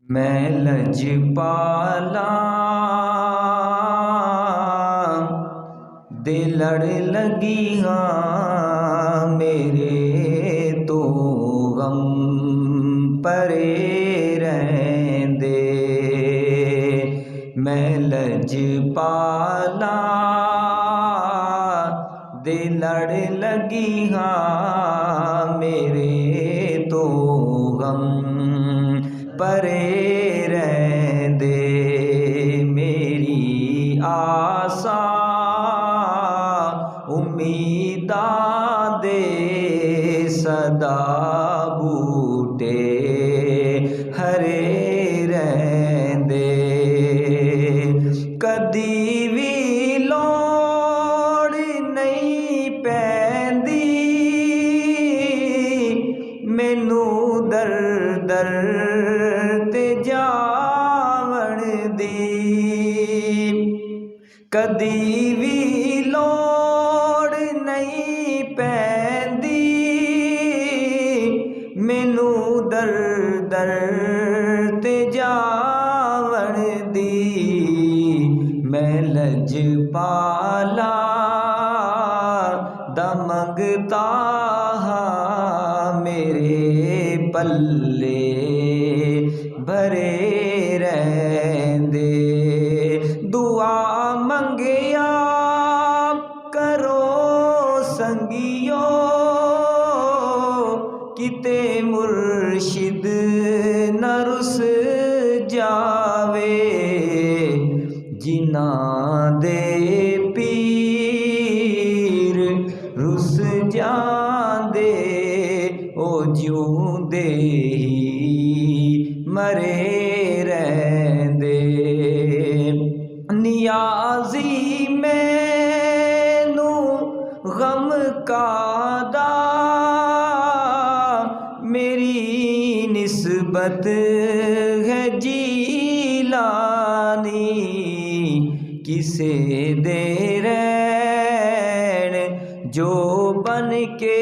میں لجپالا دے لڑ لگی ہاں میرے تو غم پرے رہندے میں لجپالا دے لڑ لگی ہاں میرے تو غم پرے رہندے میری آسا امیداں دے صدا بوٹے ہرے رہندے کدی وی لوڑ نہیں پیندی مینوں در در تے جاون دی کدی وی لوڑ نہیں پیندی مینوں در در تے جاون دی میں لجپالا دا منگتا ہاں میرے پلے بھرے رہندے دعا منگیا کرو سنگیو کتے مرشد نہ رس جاوے جنہاں دے پیر رس جاندے او جیوں دے ہی مرے رہندے نیازی مینوں غم کادا میری نسبت ہے جیلانی کسے دے رہن جو بن کے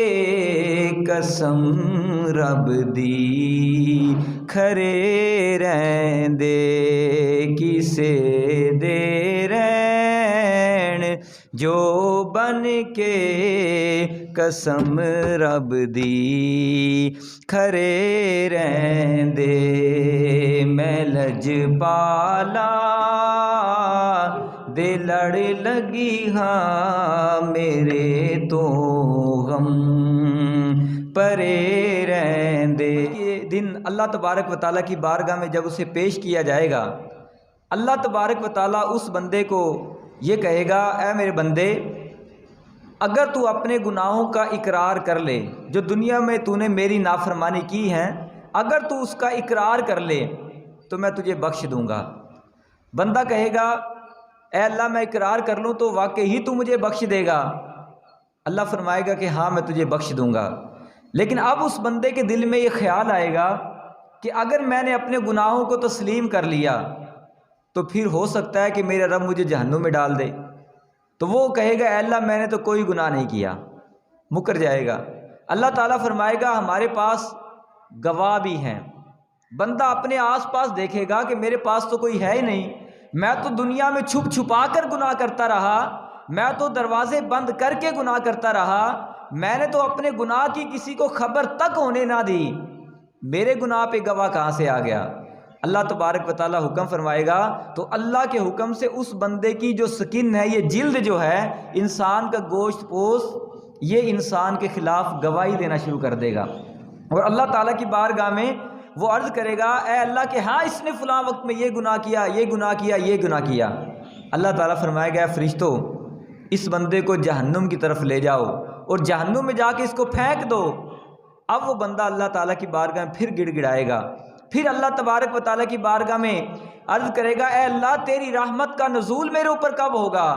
قسم رب دی کھرے رہندے کسے دے رہن جو بن کے قسم رب دی کھرے رہندے میں لجپالا دے لڑ لگی ہاں میرے تو غم پرے رہندے یہ دن اللہ تبارک و تعالیٰ کی بارگاہ میں جب اسے پیش کیا جائے گا اللہ تبارک و تعالیٰ اس بندے کو یہ کہے گا اے میرے بندے اگر تو اپنے گناہوں کا اقرار کر لے جو دنیا میں تو نے میری نافرمانی کی ہے اگر تو اس کا اقرار کر لے تو میں تجھے بخش دوں گا بندہ کہے گا اے اللہ میں اقرار کر لوں تو واقعی ہی تو مجھے بخش دے گا اللہ فرمائے گا کہ ہاں میں تجھے بخش دوں گا لیکن اب اس بندے کے دل میں یہ خیال آئے گا کہ اگر میں نے اپنے گناہوں کو تسلیم کر لیا تو پھر ہو سکتا ہے کہ میرا رب مجھے جہنم میں ڈال دے تو وہ کہے گا اے اللہ میں نے تو کوئی گناہ نہیں کیا مکر جائے گا اللہ تعالیٰ فرمائے گا ہمارے پاس گواہ بھی ہیں بندہ اپنے آس پاس دیکھے گا کہ میرے پاس تو کوئی ہے ہی نہیں میں تو دنیا میں چھپ چھپا کر گناہ کرتا رہا میں تو دروازے بند کر کے گناہ کرتا رہا میں نے تو اپنے گناہ کی کسی کو خبر تک ہونے نہ دی میرے گناہ پہ گواہ کہاں سے آ گیا اللہ تبارک و تعالیٰ حکم فرمائے گا تو اللہ کے حکم سے اس بندے کی جو سکن ہے یہ جلد جو ہے انسان کا گوشت پوست یہ انسان کے خلاف گواہی دینا شروع کر دے گا اور اللہ تعالیٰ کی بارگاہ میں وہ عرض کرے گا اے اللہ کہ ہاں اس نے فلاں وقت میں یہ گناہ کیا یہ گناہ کیا یہ گناہ کیا اللہ تعالیٰ فرمائے گا اے فرشتوں اس بندے کو جہنم کی طرف لے جاؤ اور جہنم میں جا کے اس کو پھینک دو اب وہ بندہ اللہ تعالیٰ کی بارگاہ میں پھر گڑ گڑائے گا پھر اللہ تبارک و تعالیٰ کی بارگاہ میں عرض کرے گا اے اللہ تیری رحمت کا نزول میرے اوپر کب ہوگا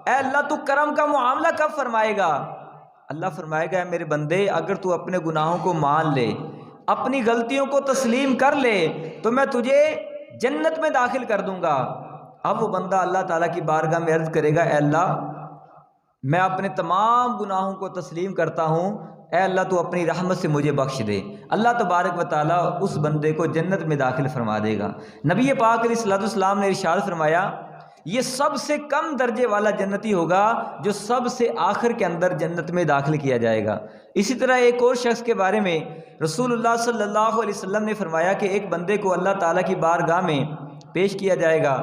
اے اللہ تو کرم کا معاملہ کب فرمائے گا اللہ فرمائے گا اے میرے بندے اگر تو اپنے گناہوں کو مان لے اپنی غلطیوں کو تسلیم کر لے تو میں تجھے جنت میں داخل کر دوں گا اب وہ بندہ اللہ تعالیٰ کی بارگاہ میں عرض کرے گا اے اللہ میں اپنے تمام گناہوں کو تسلیم کرتا ہوں اے اللہ تو اپنی رحمت سے مجھے بخش دے، اللہ تبارک و تعالیٰ اس بندے کو جنت میں داخل فرما دے گا۔ نبی پاک علیہ الصلوۃ والسلام نے ارشاد فرمایا یہ سب سے کم درجے والا جنتی ہوگا جو سب سے آخر کے اندر جنت میں داخل کیا جائے گا۔ اسی طرح ایک اور شخص کے بارے میں رسول اللہ صلی اللہ علیہ وسلم نے فرمایا کہ ایک بندے کو اللہ تعالیٰ کی بارگاہ میں پیش کیا جائے گا،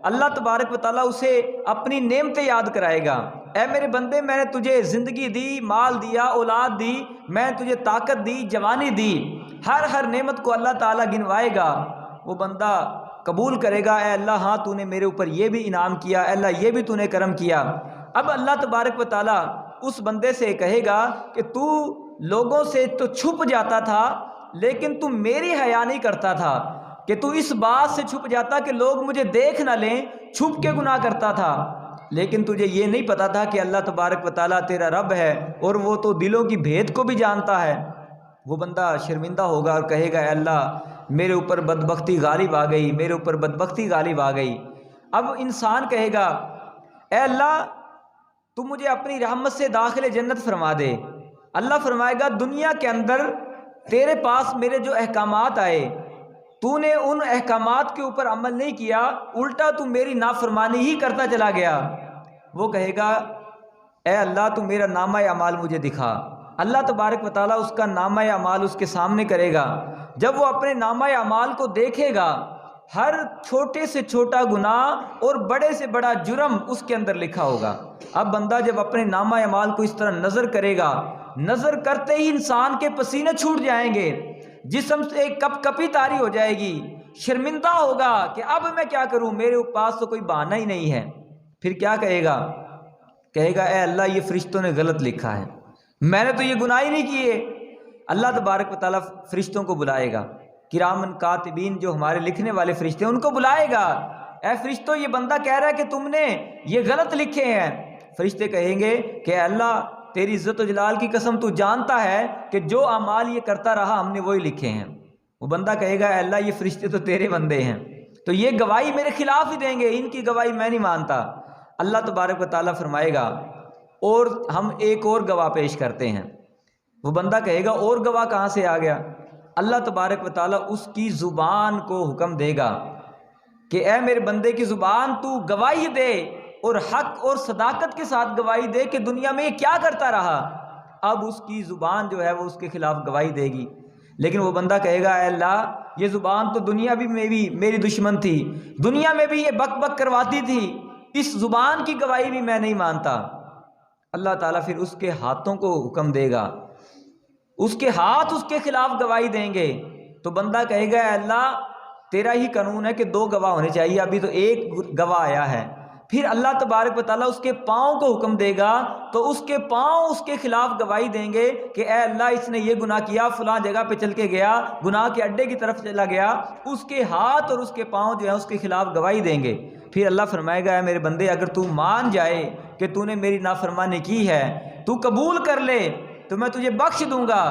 اللہ تبارک و تعالیٰ اسے اپنی نعمتیں یاد کرائے گا۔ اے میرے بندے، میں نے تجھے زندگی دی، مال دیا، اولاد دی، میں نے تجھے طاقت دی، جوانی دی، ہر نعمت کو اللہ تعالیٰ گنوائے گا۔ وہ بندہ قبول کرے گا، اے اللہ ہاں تو نے میرے اوپر یہ بھی انعام کیا، اے اللہ یہ بھی تو نے کرم کیا۔ اب اللہ تبارک و تعالیٰ اس بندے سے کہے گا کہ تو لوگوں سے تو چھپ جاتا تھا لیکن تو میری حیا نہیں کرتا تھا، کہ تو اس بات سے چھپ جاتا کہ لوگ مجھے دیکھ نہ لیں، چھپ کے گناہ کرتا تھا، لیکن تجھے یہ نہیں پتا تھا کہ اللہ تبارک و تعالیٰ تیرا رب ہے اور وہ تو دلوں کی بھید کو بھی جانتا ہے۔ وہ بندہ شرمندہ ہوگا اور کہے گا اے اللہ میرے اوپر بدبختی غالب آ گئی، میرے اوپر بدبختی غالب آ گئی۔ اب انسان کہے گا اے اللہ تو مجھے اپنی رحمت سے داخل جنت فرما دے۔ اللہ فرمائے گا دنیا کے اندر تیرے پاس میرے جو احکامات آئے تو نے ان احکامات کے اوپر عمل نہیں کیا، الٹا تو میری نافرمانی ہی کرتا چلا گیا۔ وہ کہے گا اے اللہ تو میرا نامہ اعمال مجھے دکھا۔ اللہ تبارک و تعالیٰ اس کا نامہ اعمال اس کے سامنے کرے گا۔ جب وہ اپنے نامہ اعمال کو دیکھے گا، ہر چھوٹے سے چھوٹا گناہ اور بڑے سے بڑا جرم اس کے اندر لکھا ہوگا۔ اب بندہ جب اپنے نامہ اعمال کو اس طرح نظر کرے گا، نظر کرتے ہی انسان کے پسینے چھوٹ جائیں گے، جسم سے ایک کپ کپی طاری ہو جائے گی، شرمندہ ہوگا کہ اب میں کیا کروں، میرے پاس تو کوئی بہانہ ہی نہیں ہے۔ پھر کیا کہے گا؟ کہے گا اے اللہ یہ فرشتوں نے غلط لکھا ہے، میں نے تو یہ گناہ ہی نہیں کیے۔ اللہ تبارک و تعالیٰ فرشتوں کو بلائے گا، کرامن کاتبین جو ہمارے لکھنے والے فرشتے ہیں ان کو بلائے گا، اے فرشتوں یہ بندہ کہہ رہا ہے کہ تم نے یہ غلط لکھے ہیں۔ فرشتے کہیں گے کہ اللہ تیری عزت و جلال کی قسم تو جانتا ہے کہ جو اعمال یہ کرتا رہا ہم نے وہی لکھے ہیں۔ وہ بندہ کہے گا اے اللہ یہ فرشتے تو تیرے بندے ہیں، تو یہ گواہی میرے خلاف ہی دیں گے، ان کی گواہی میں نہیں مانتا۔ اللہ تبارک و تعالیٰ فرمائے گا اور ہم ایک اور گواہ پیش کرتے ہیں۔ وہ بندہ کہے گا اور گواہ کہاں سے آ گیا؟ اللہ تبارک و تعالیٰ اس کی زبان کو حکم دے گا کہ اے میرے بندے کی زبان تو گواہی دے اور حق اور صداقت کے ساتھ گواہی دے کہ دنیا میں یہ کیا کرتا رہا۔ اب اس کی زبان جو ہے وہ اس کے خلاف گواہی دے گی، لیکن وہ بندہ کہے گا اے اللہ یہ زبان تو دنیا میں بھی میری دشمن تھی، دنیا میں بھی یہ بک بک کرواتی تھی، اس زبان کی گواہی بھی میں نہیں مانتا۔ اللہ تعالیٰ پھر اس کے ہاتھوں کو حکم دے گا، اس کے ہاتھ اس کے خلاف گواہی دیں گے، تو بندہ کہے گا اے اللہ تیرا ہی قانون ہے کہ دو گواہ ہونے چاہیے، ابھی تو ایک گواہ آیا ہے۔ پھر اللہ تبارک و تعالیٰ اس کے پاؤں کو حکم دے گا تو اس کے پاؤں اس کے خلاف گواہی دیں گے کہ اے اللہ اس نے یہ گناہ کیا، فلاں جگہ پہ چل کے گیا، گناہ کے اڈے کی طرف چلا گیا، اس کے ہاتھ اور اس کے پاؤں جو ہیں اس کے خلاف گواہی دیں گے۔ پھر اللہ فرمائے گا اے میرے بندے اگر تو مان جائے کہ تو نے میری نافرمانی کی ہے، تو قبول کر لے تو میں تجھے بخش دوں گا۔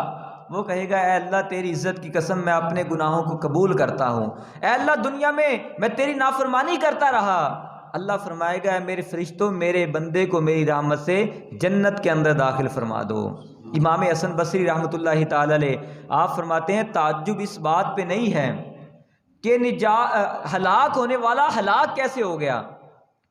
وہ کہے گا اے اللہ تیری عزت کی قسم میں اپنے گناہوں کو قبول کرتا ہوں، اے اللہ دنیا میں تیری نافرمانی کرتا رہا۔ اللہ فرمائے گا اے میرے فرشتوں میرے بندے کو میری رحمت سے جنت کے اندر داخل فرما دو۔ امام حسن بصری رحمۃ اللہ تعالی علیہ آپ فرماتے ہیں تعجب اس بات پہ نہیں ہے کہ ہلاک ہونے والا ہلاک کیسے ہو گیا،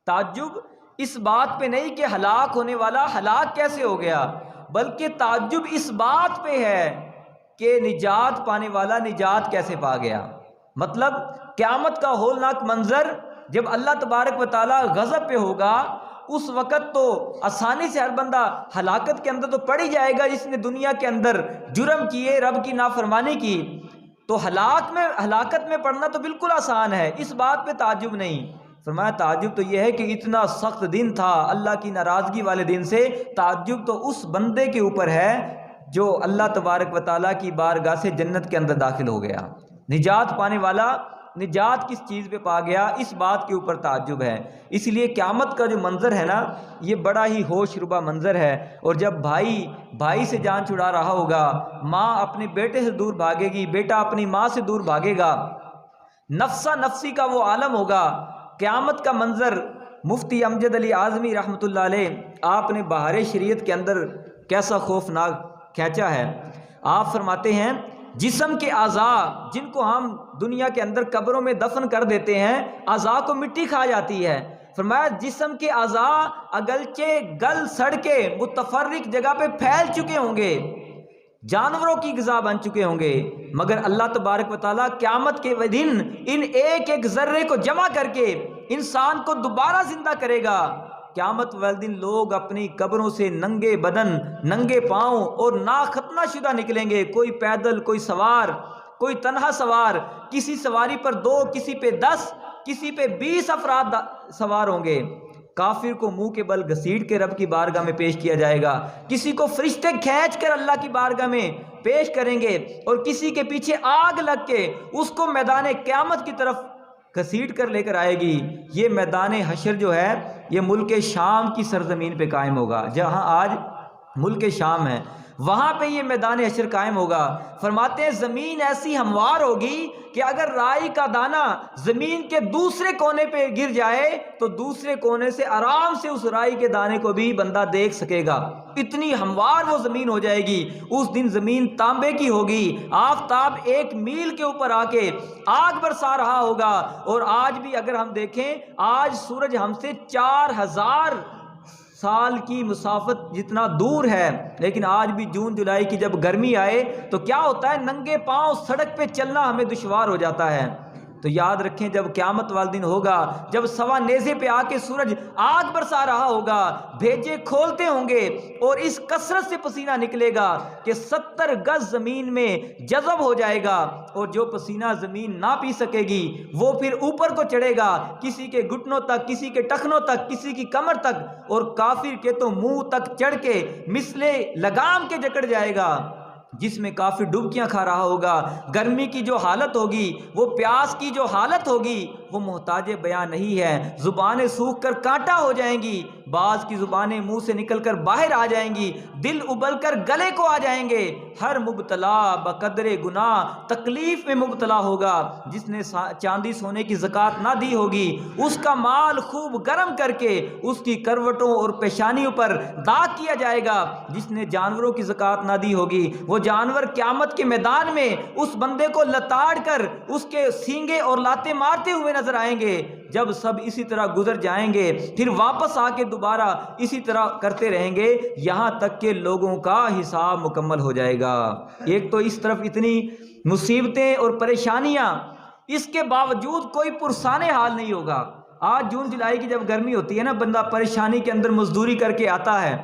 تعجب اس بات پہ نہیں کہ ہلاک ہونے والا ہلاک کیسے ہو گیا، بلکہ تعجب اس بات پہ ہے کہ نجات پانے والا نجات کیسے پا گیا۔ مطلب قیامت کا ہولناک منظر جب اللہ تبارک و تعالیٰ غضب پہ ہوگا اس وقت تو آسانی سے ہر بندہ ہلاکت کے اندر تو پڑ ہی جائے گا، جس نے دنیا کے اندر جرم کیے، رب کی نافرمانی کی، تو ہلاکت میں پڑنا تو بالکل آسان ہے، اس بات پہ تعجب نہیں۔ فرمایا تعجب تو یہ ہے کہ اتنا سخت دن تھا اللہ کی ناراضگی والے دن سے، تعجب تو اس بندے کے اوپر ہے جو اللہ تبارک و تعالیٰ کی بارگاہ سے جنت کے اندر داخل ہو گیا۔ نجات پانے والا نجات کس چیز پہ پا گیا، اس بات کے اوپر تعجب ہے۔ اس لیے قیامت کا جو منظر ہے نا یہ بڑا ہی ہوش ربا منظر ہے، اور جب بھائی سے جان چھڑا رہا ہوگا، ماں اپنے بیٹے سے دور بھاگے گی، بیٹا اپنی ماں سے دور بھاگے گا، نفسا نفسی کا وہ عالم ہوگا، قیامت کا منظر۔ مفتی امجد علی اعظمی رحمۃ اللہ علیہ آپ نے بہار شریعت کے اندر کیسا خوفناک کھینچا ہے۔ آپ فرماتے ہیں جسم کے اعضاء جن کو ہم دنیا کے اندر قبروں میں دفن کر دیتے ہیں، اعضاء کو مٹی کھا جاتی ہے، فرمایا جسم کے اعضاء اگرچہ گل سڑ کے متفرق جگہ پہ پھیل چکے ہوں گے، جانوروں کی غذا بن چکے ہوں گے، مگر اللہ تبارک و تعالیٰ قیامت کے دن ان ایک ایک ذرے کو جمع کر کے انسان کو دوبارہ زندہ کرے گا۔ قیامت والے دن لوگ اپنی قبروں سے ننگے بدن، ننگے پاؤں اور ناختنہ شدہ نکلیں گے، کوئی پیدل، کوئی سوار، کوئی تنہا سوار، کسی سواری پر 2، کسی پہ 10، کسی پہ 20 افراد سوار ہوں گے۔ کافر کو منہ کے بل گھسیٹ کے رب کی بارگاہ میں پیش کیا جائے گا، کسی کو فرشتے کھینچ کر اللہ کی بارگاہ میں پیش کریں گے، اور کسی کے پیچھے آگ لگ کے اس کو میدان قیامت کی طرف گھسیٹ کر لے کر آئے گی۔ یہ میدان حشر جو ہے یہ ملک شام کی سرزمین پہ قائم ہوگا، جہاں آج ملک شام ہے وہاں پہ یہ میدان حشر قائم ہوگا۔ فرماتے ہیں زمین ایسی ہموار ہوگی کہ اگر رائی کا دانہ زمین کے دوسرے کونے پہ گر جائے تو دوسرے کونے سے آرام سے اس رائی کے دانے کو بھی بندہ دیکھ سکے گا، اتنی ہموار وہ زمین ہو جائے گی۔ اس دن زمین تانبے کی ہوگی، آفتاب 1 میل کے اوپر آ کے آگ برسا رہا ہوگا، اور آج بھی اگر ہم دیکھیں آج سورج ہم سے 4000 سال کی مسافت جتنا دور ہے، لیکن آج بھی جون جولائی کی جب گرمی آئے تو کیا ہوتا ہے، ننگے پاؤں سڑک پہ چلنا ہمیں دشوار ہو جاتا ہے۔ تو یاد رکھیں جب قیامت والے دن ہوگا، جب سوا نیزے پہ آ کے سورج آگ برسا رہا ہوگا، بھیجے کھولتے ہوں گے اور اس کثرت سے پسینہ نکلے گا کہ 70 گز زمین میں جذب ہو جائے گا، اور جو پسینہ زمین نہ پی سکے گی وہ پھر اوپر کو چڑھے گا، کسی کے گھٹنوں تک، کسی کے ٹخنوں تک، کسی کی کمر تک، اور کافر کے تو منہ تک چڑھ کے مثل لگام کے جکڑ جائے گا، جس میں کافی ڈبکیاں کھا رہا ہوگا۔ گرمی کی جو حالت ہوگی، وہ پیاس کی جو حالت ہوگی، وہ محتاج بیان نہیں ہے۔ زبانیں سوکھ کر کانٹا ہو جائیں گی، بعض کی زبانیں منہ سے نکل کر باہر آ جائیں گی، دل ابل کر گلے کو آ جائیں گے۔ ہر مبتلا بقدر گناہ تکلیف میں مبتلا ہوگا۔ جس نے چاندی سونے کی زکوٰۃ نہ دی ہوگی، اس کا مال خوب گرم کر کے اس کی کروٹوں اور پیشانیوں پر داغ کیا جائے گا۔ جس نے جانوروں کی زکوٰۃ نہ دی ہوگی، وہ جانور قیامت کے میدان میں اس بندے کو لتاڑ کر اس کے سینگے اور لاتے مارتے ہوئے نظر آئیں گے۔ جب سب اسی طرح گزر جائیں گے پھر واپس آ کے دوبارہ اسی طرح کرتے رہیں گے یہاں تک کہ لوگوں کا حساب مکمل ہو جائے گا۔ ایک تو اس طرف اتنی مصیبتیں اور پریشانیاں، اس کے باوجود کوئی پرسان حال نہیں ہوگا۔ آج جون جولائی کی جب گرمی ہوتی ہے نا، بندہ پریشانی کے اندر مزدوری کر کے آتا ہے،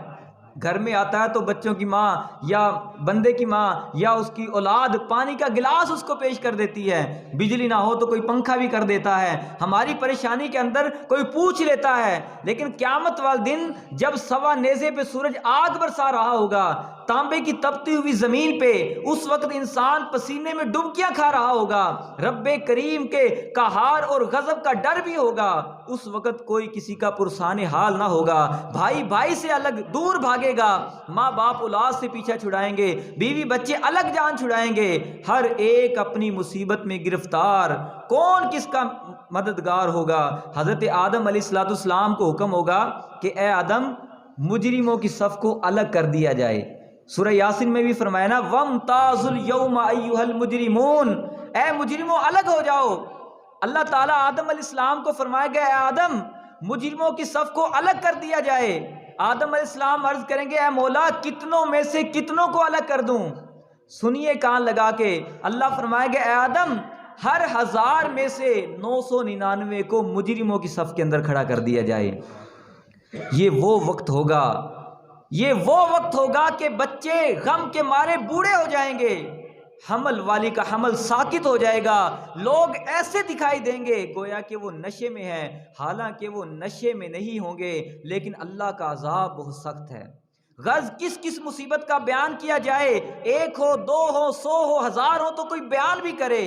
گھر میں آتا ہے تو بچوں کی ماں یا بندے کی ماں یا اس کی اولاد پانی کا گلاس اس کو پیش کر دیتی ہے، بجلی نہ ہو تو کوئی پنکھا بھی کر دیتا ہے، ہماری پریشانی کے اندر کوئی پوچھ لیتا ہے۔ لیکن قیامت والے دن جب سوا نیزے پہ سورج آگ برسا رہا ہوگا، تانبے کی تپتی ہوئی زمین پہ، اس وقت انسان پسینے میں ڈبکیاں کھا رہا ہوگا، رب کریم کے قہار اور غضب کا ڈر بھی ہوگا۔ اس وقت کوئی کسی کا پرسان حال نہ ہوگا، بھائی بھائی سے الگ دور بھاگے گا، ماں باپ اولاد سے پیچھا چھڑائیں گے، بیوی بچے الگ جان چھڑائیں گے، ہر ایک اپنی مصیبت میں گرفتار، کون کس کا مددگار ہوگا۔ حضرت آدم علیہ السلام کو حکم ہوگا کہ اے آدم مجرموں کی صف کو الگ کر دیا جائے۔ سورہ یاسین میں بھی فرمایا نا وَامْتَازُوا الْيَوْمَ أَيُّهَا الْمُجْرِمُونَ، اے مجرموں الگ ہو جاؤ۔ اللہ تعالیٰ آدم علیہ السلام کو فرمایا گیا اے آدم مجرموں کی صف کو الگ کر دیا جائے۔ آدم علیہ السلام عرض کریں گے اے مولا کتنوں میں سے کتنوں کو الگ کر دوں؟ سنیے کان لگا کے، اللہ فرمائے گا اے آدم ہر 1000 میں سے 999 کو مجرموں کی صف کے اندر کھڑا کر دیا جائے۔ یہ وہ وقت ہوگا، یہ وہ وقت ہوگا کہ بچے غم کے مارے بوڑھے ہو جائیں گے، حمل والی کا حمل ساکت ہو جائے گا، لوگ ایسے دکھائی دیں گے گویا کہ وہ نشے میں ہیں، حالانکہ وہ نشے میں نہیں ہوں گے، لیکن اللہ کا عذاب بہت سخت ہے۔ غرض کس کس مصیبت کا بیان کیا جائے، 1 ہو 2 ہو 100 ہو 1000 ہو تو کوئی بیان بھی کرے،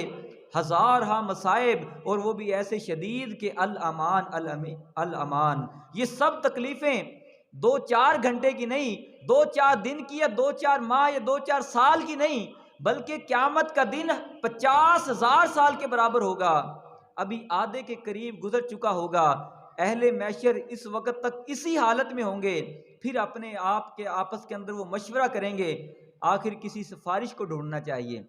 1000 مصائب اور وہ بھی ایسے شدید کہ الامان الامان۔ یہ سب تکلیفیں 2-4 گھنٹے کی نہیں، 2-4 دن کی یا 2-4 ماہ یا 2-4 سال کی نہیں، بلکہ قیامت کا دن 50,000 سال کے برابر ہوگا۔ ابھی آدھے کے قریب گزر چکا ہوگا، اہل محشر اس وقت تک اسی حالت میں ہوں گے، پھر اپنے آپ کے آپس کے اندر وہ مشورہ کریں گے آخر کسی سفارش کو ڈھونڈنا چاہیے۔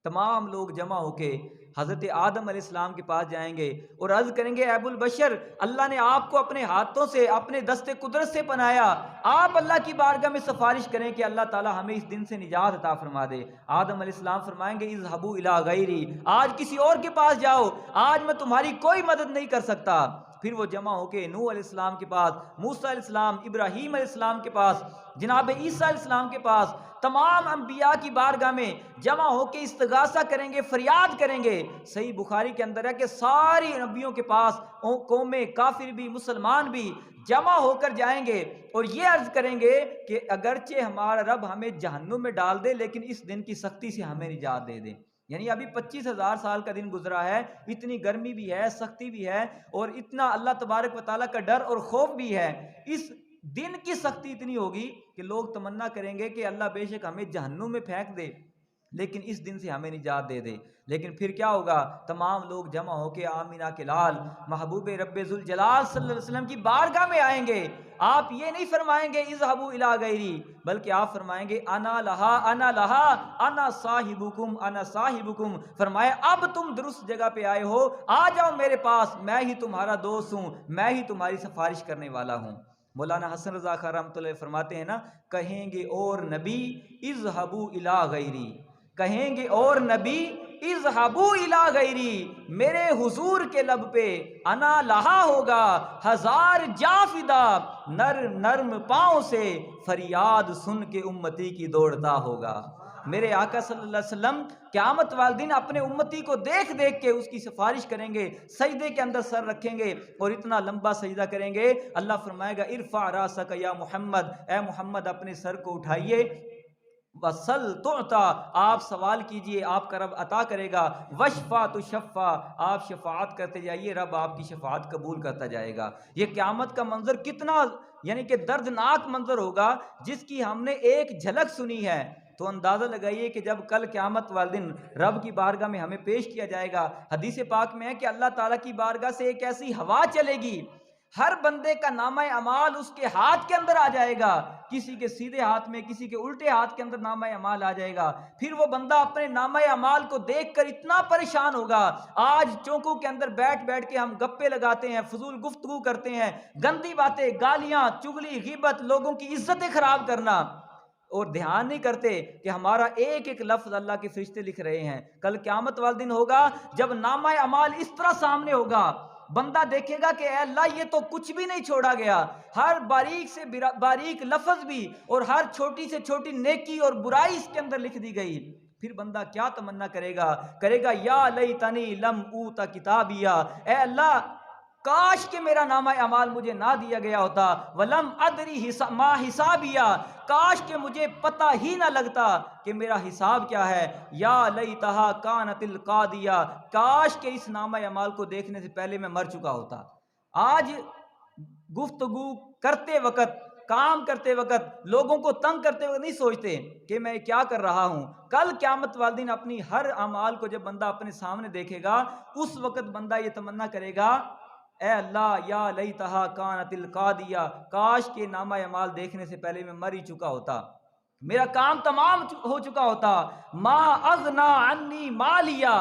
تمام لوگ جمع ہو کے حضرت آدم علیہ السلام کے پاس جائیں گے اور عرض کریں گے، اے ابو البشر، اللہ نے آپ کو اپنے ہاتھوں سے، اپنے دست قدرت سے بنایا، آپ اللہ کی بارگاہ میں سفارش کریں کہ اللہ تعالی ہمیں اس دن سے نجات عطا فرما دے۔ آدم علیہ السلام فرمائیں گے، اذهبوا الی غیری، آج کسی اور کے پاس جاؤ، آج میں تمہاری کوئی مدد نہیں کر سکتا۔ پھر وہ جمع ہو کے نوح علیہ السلام کے پاس، موسیٰ علیہ السلام، ابراہیم علیہ السلام کے پاس، جناب عیسیٰ علیہ السلام کے پاس، تمام انبیاء کی بارگاہ میں جمع ہو کے استغاثہ کریں گے، فریاد کریں گے۔ صحیح بخاری کے اندر ہے کہ ساری نبیوں کے پاس قومیں، کافر بھی مسلمان بھی جمع ہو کر جائیں گے اور یہ عرض کریں گے کہ اگرچہ ہمارا رب ہمیں جہنم میں ڈال دے لیکن اس دن کی سختی سے ہمیں نجات دے دے۔ یعنی ابھی 25,000 سال کا دن گزرا ہے، اتنی گرمی بھی ہے، سختی بھی ہے، اور اتنا اللہ تبارک و تعالیٰ کا ڈر اور خوف بھی ہے۔ اس دن کی سختی اتنی ہوگی کہ لوگ تمنا کریں گے کہ اللہ بے شک ہمیں جہنم میں پھینک دے لیکن اس دن سے ہمیں نجات دے دے۔ لیکن پھر کیا ہوگا؟ تمام لوگ جمع ہو کے آمینہ کے لال محبوب رب ذوالجلال صلی اللہ علیہ وسلم کی بارگاہ میں آئیں گے۔ آپ یہ نہیں فرمائیں گے اذهبوا الی غیری، بلکہ آپ فرمائیں گے انا لہا انا لہا انا صاحبکم انا صاحبکم۔ فرمایا اب تم درست جگہ پہ آئے ہو، آ جاؤ میرے پاس، میں ہی تمہارا دوست ہوں، میں ہی تمہاری سفارش کرنے والا ہوں۔ مولانا حسن رضا خان رحمۃ اللہ فرماتے ہیں نا، کہیں گے اور نبی اذهبوا الی غیری، کہیں گے اور نبی اذهبوا الی غیری، میرے حضور کے لب پہ انا لہا ہوگا، ہزار جافدہ نرم پاؤں سے فریاد سن کے امتی کی دوڑتا ہوگا۔ میرے آقا صلی اللہ علیہ وسلم قیامت والے دن اپنے امتی کو دیکھ دیکھ کے اس کی سفارش کریں گے، سجدے کے اندر سر رکھیں گے اور اتنا لمبا سجدہ کریں گے، اللہ فرمائے گا ارفع راسک یا محمد، اے محمد اپنے سر کو اٹھائیے، وصل تعطا، آپ سوال کیجئے آپ کا رب عطا کرے گا، وشفا تشفا، آپ شفاعت کرتے جائیے رب آپ کی شفاعت قبول کرتا جائے گا۔ یہ قیامت کا منظر کتنا یعنی کہ دردناک منظر ہوگا جس کی ہم نے ایک جھلک سنی ہے، تو اندازہ لگائیے کہ جب کل قیامت والے دن رب کی بارگاہ میں ہمیں پیش کیا جائے گا، حدیث پاک میں ہے کہ اللہ تعالیٰ کی بارگاہ سے ایک ایسی ہوا چلے گی، ہر بندے کا نامہ اعمال اس کے ہاتھ کے اندر آ جائے گا، کسی کے سیدھے ہاتھ میں، کسی کے الٹے ہاتھ کے اندر نامہ اعمال آ جائے گا۔ پھر وہ بندہ اپنے نامہ اعمال کو دیکھ کر اتنا پریشان ہوگا، آج چوکوں کے اندر بیٹھ بیٹھ کے ہم گپے لگاتے ہیں، فضول گفتگو کرتے ہیں، گندی باتیں، گالیاں، چغلی، غیبت، لوگوں کی عزتیں خراب کرنا، اور دھیان نہیں کرتے کہ ہمارا ایک ایک لفظ اللہ کے فرشتے لکھ رہے ہیں۔ کل قیامت والے دن ہوگا جب نامہ اعمال اس طرح سامنے ہوگا، بندہ دیکھے گا کہ اے اللہ یہ تو کچھ بھی نہیں چھوڑا گیا، ہر باریک سے باریک لفظ بھی اور ہر چھوٹی سے چھوٹی نیکی اور برائی اس کے اندر لکھ دی گئی۔ پھر بندہ کیا تمنا کرے گا یا لیتنی لم اوت کتابیا، اے اللہ کاش کہ میرا نامہ اعمال مجھے نہ دیا گیا ہوتا، ولم ادری ما حسابیا، کاش کہ مجھے پتہ ہی نہ لگتا کہ میرا حساب کیا ہے، یا لیتہا کانت القاضیہ، کاش کہ اس نامہ اعمال کو دیکھنے سے پہلے میں مر چکا ہوتا۔ آج گفتگو کرتے وقت، کام کرتے وقت، لوگوں کو تنگ کرتے وقت نہیں سوچتے کہ میں کیا کر رہا ہوں۔ کل قیامت والے دن اپنی ہر اعمال کو جب بندہ اپنے سامنے دیکھے گا، اس وقت بندہ یہ تمنا کرے گا اے اللہ یا لیتہا کانت القاضیہ، کاش کے نامہ اعمال دیکھنے سے پہلے میں مر ہی چکا ہوتا، میرا کام تمام ہو چکا ہوتا۔ ما اغنا عنی مالیا،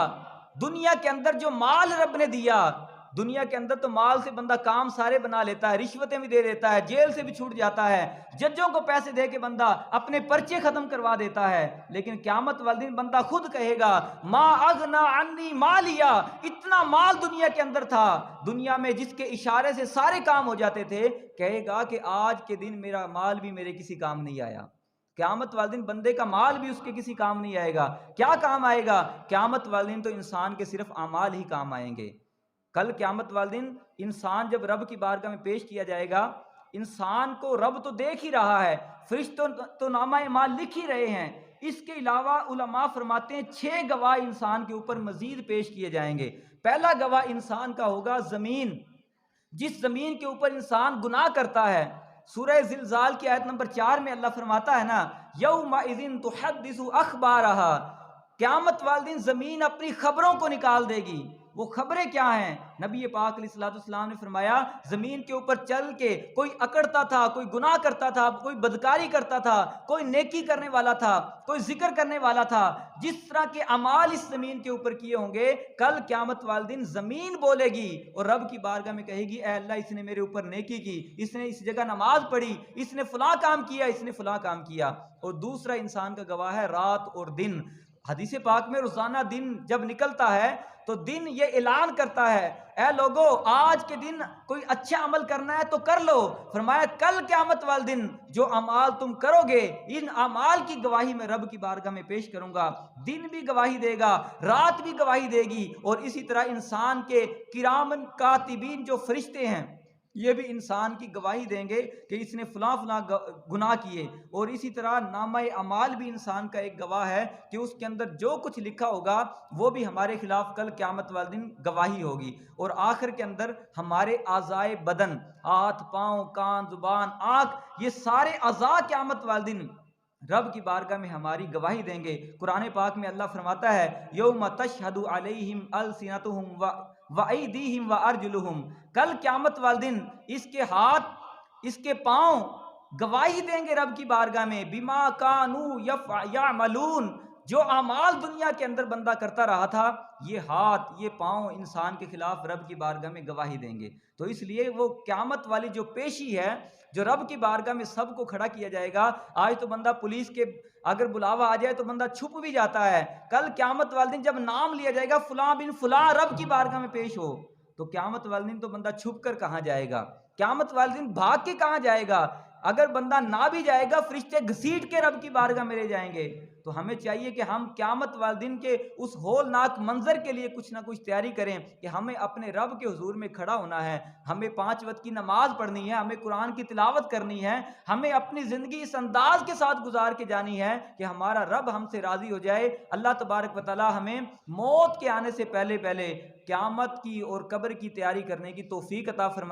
دنیا کے اندر جو مال رب نے دیا، دنیا کے اندر تو مال سے بندہ کام سارے بنا لیتا ہے، رشوتیں بھی دے دیتا ہے، جیل سے بھی چھوٹ جاتا ہے، ججوں کو پیسے دے کے بندہ اپنے پرچے ختم کروا دیتا ہے، لیکن قیامت والے دن بندہ خود کہے گا ما اغنا عنی مالیا، اتنا مال دنیا کے اندر تھا، دنیا میں جس کے اشارے سے سارے کام ہو جاتے تھے، کہے گا کہ آج کے دن میرا مال بھی میرے کسی کام نہیں آیا۔ قیامت والے دن بندے کا مال بھی اس کے کسی کام نہیں آئے گا۔ کیا کام آئے گا؟ قیامت والے دن تو انسان کے صرف اعمال ہی کام آئیں گے۔ کل قیامت والے دن انسان جب رب کی بارگاہ میں پیش کیا جائے گا، انسان کو رب تو دیکھ ہی رہا ہے، فرشتوں تو نامہ اعمال لکھ ہی رہے ہیں، اس کے علاوہ علماء فرماتے ہیں 6 گواہ انسان کے اوپر مزید پیش کیے جائیں گے۔ پہلا گواہ انسان کا ہوگا زمین، جس زمین کے اوپر انسان گناہ کرتا ہے۔ سورہ زلزال کی آیت نمبر 4 میں اللہ فرماتا ہے نا یومئذ تحدث اخبارہا، قیامت والے دن زمین اپنی خبروں کو نکال دے گی، وہ خبریں کیا ہیں؟ نبی پاک علیہ الصلوۃ والسلام نے فرمایا زمین کے اوپر چل کے کوئی اکڑتا تھا، کوئی گناہ کرتا تھا، کوئی بدکاری کرتا تھا، کوئی نیکی کرنے والا تھا، کوئی ذکر کرنے والا تھا، جس طرح کے اعمال اس زمین کے اوپر کیے ہوں گے، کل قیامت والے دن زمین بولے گی اور رب کی بارگاہ میں کہے گی اے اللہ اس نے میرے اوپر نیکی کی، اس نے اس جگہ نماز پڑھی، اس نے فلاں کام کیا، اس نے فلاں کام کیا۔ اور دوسرا انسان کا گواہ ہے رات اور دن۔ حدیث پاک میں روزانہ دن جب نکلتا ہے تو دن یہ اعلان کرتا ہے اے لوگو آج کے دن کوئی اچھا عمل کرنا ہے تو کر لو، فرمایا کل قیامت والے دن جو اعمال تم کرو گے ان اعمال کی گواہی میں رب کی بارگاہ میں پیش کروں گا۔ دن بھی گواہی دے گا، رات بھی گواہی دے گی، اور اسی طرح انسان کے کرامن کاتبین جو فرشتے ہیں یہ بھی انسان کی گواہی دیں گے کہ اس نے فلاں فلاں گناہ کیے۔ اور اسی طرح نامہ اعمال بھی انسان کا ایک گواہ ہے کہ اس کے اندر جو کچھ لکھا ہوگا وہ بھی ہمارے خلاف کل قیامت والے دن گواہی ہوگی۔ اور آخر کے اندر ہمارے اعضائے بدن، ہاتھ، پاؤں، کان، زبان، آنکھ، یہ سارے اعضاء قیامت والے دن رب کی بارگاہ میں ہماری گواہی دیں گے۔ قرآن پاک میں اللہ فرماتا ہے یوم تشہد علیہم السنتہم وایدیہم وارجلہم، کل قیامت والے دن اس کے ہاتھ، اس کے پاؤں گواہی دیں گے رب کی بارگاہ میں بما کانوا یعملون، جو اعمال دنیا کے اندر بندہ کرتا رہا تھا یہ ہاتھ، یہ پاؤں انسان کے خلاف رب کی بارگاہ میں گواہی دیں گے۔ تو اس لیے وہ قیامت والی جو پیشی ہے جو رب کی بارگاہ میں سب کو کھڑا کیا جائے گا، آج تو بندہ پولیس کے اگر بلاوا آ جائے تو بندہ چھپ بھی جاتا ہے، کل قیامت والے دن جب نام لیا جائے گا فلاں بن فلاں رب کی بارگاہ میں پیش ہو، تو قیامت والے دن تو بندہ چھپ کر کہاں جائے گا؟ قیامت والے دن بھاگ کے کہاں جائے گا؟ اگر بندہ نہ بھی جائے گا فرشتے گھسیٹ کے رب کی بارگاہ میں لے جائیں گے۔ تو ہمیں چاہیے کہ ہم قیامت والے دن کے اس ہولناک منظر کے لیے کچھ نہ کچھ تیاری کریں کہ ہمیں اپنے رب کے حضور میں کھڑا ہونا ہے، ہمیں 5 وقت کی نماز پڑھنی ہے، ہمیں قرآن کی تلاوت کرنی ہے، ہمیں اپنی زندگی اس انداز کے ساتھ گزار کے جانی ہے کہ ہمارا رب ہم سے راضی ہو جائے۔ اللہ تبارک و تعالی ہمیں موت کے آنے سے پہلے قیامت کی اور قبر کی تیاری کرنے کی توفیق عطا فرمائے۔